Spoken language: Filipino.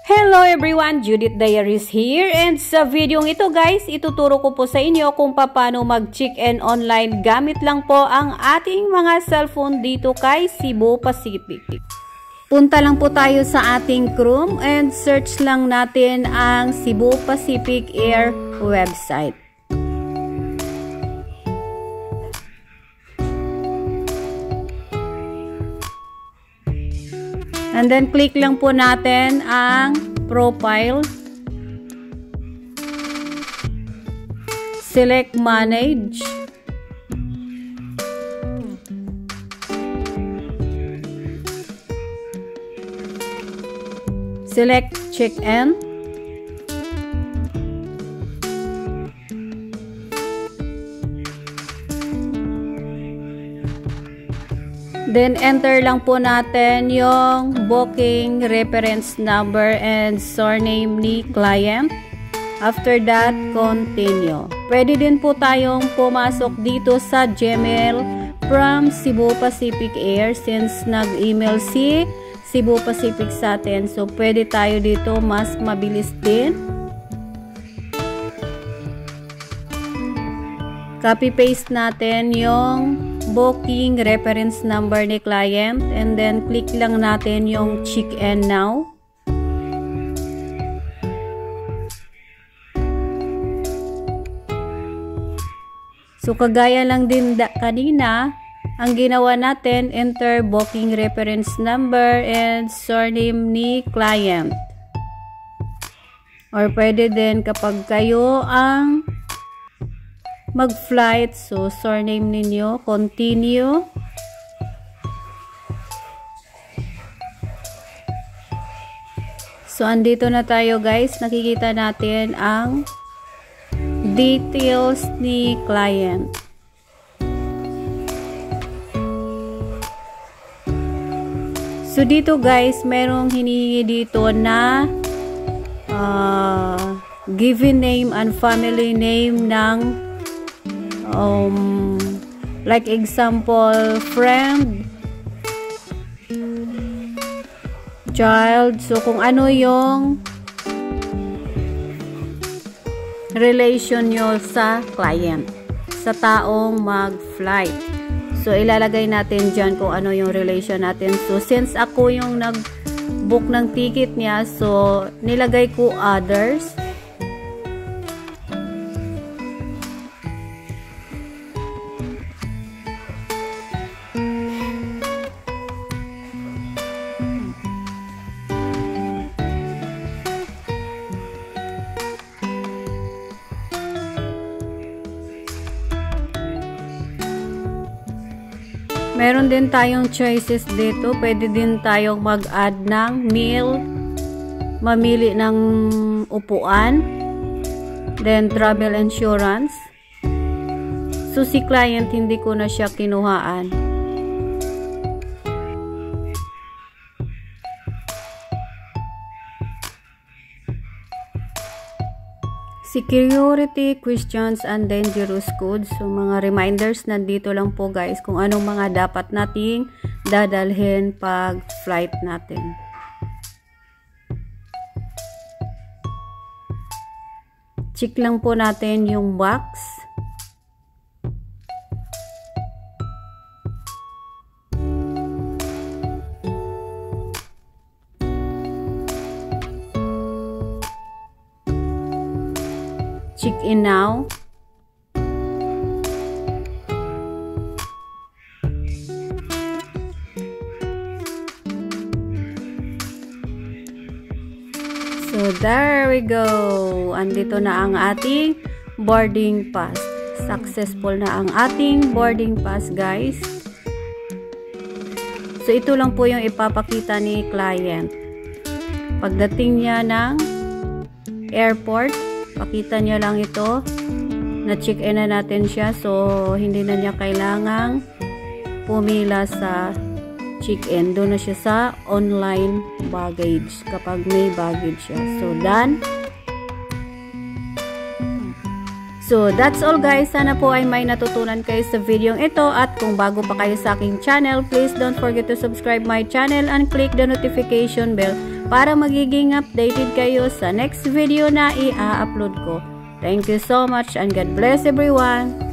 Hello everyone, Judith Diaries here, and sa video ito guys, ituturo ko po sa inyo kung paano mag-check-in online gamit lang po ang ating mga cellphone dito kay Cebu Pacific. Punta lang po tayo sa ating Chrome and search lang natin ang Cebu Pacific Air website. And then, click lang po natin ang profile. Select manage. Select check-in. Then, enter lang po natin yung booking reference number and surname ni client. After that, continue. Pwede din po tayong pumasok dito sa Gmail from Cebu Pacific Air since nag-email si Cebu Pacific sa atin. So, pwede tayo dito mas mabilis din. Copy-paste natin yung booking reference number ni client and then click lang natin yung check-in now. So kagaya lang din kanina, ang ginawa natin, enter booking reference number and surname ni client. Or pwede din kapag kayo ang mag-flight, so surname ninyo, continue. So andito na tayo guys, nakikita natin ang details ni client. So dito guys, merong hinihingi dito na given name and family name ng like example, friend, child. So kung ano yung relation nyo sa client, sa taong mag-flight. So ilalagay natin dyan kung ano yung relation natin. So since ako yung nag-book ng ticket niya, so nilagay ko others. Meron din tayong choices dito. Pwede din tayong mag-add ng meal, mamili ng upuan, then travel insurance. So si client hindi ko na siya kinuhaan. Security, questions, and dangerous codes. So, mga reminders nandito lang po guys kung anong mga dapat nating dadalhin pag flight natin. Check lang po natin yung box. Check in now. So there we go. Andito na ang ating boarding pass. Successful na ang ating boarding pass guys. So ito lang po yung ipapakita ni client. Pagdating niya ng airport, pakita niya lang ito. Na-check-in na natin siya. So, hindi na niya kailangang pumila sa check-in. Doon na siya sa online baggage kapag may baggage siya. So, done. So, that's all guys. Sana po ay may natutunan kayo sa video ito. At kung bago pa kayo sa aking channel, please don't forget to subscribe my channel and click the notification bell para magiging updated kayo sa next video na i-upload ko. Thank you so much and God bless everyone!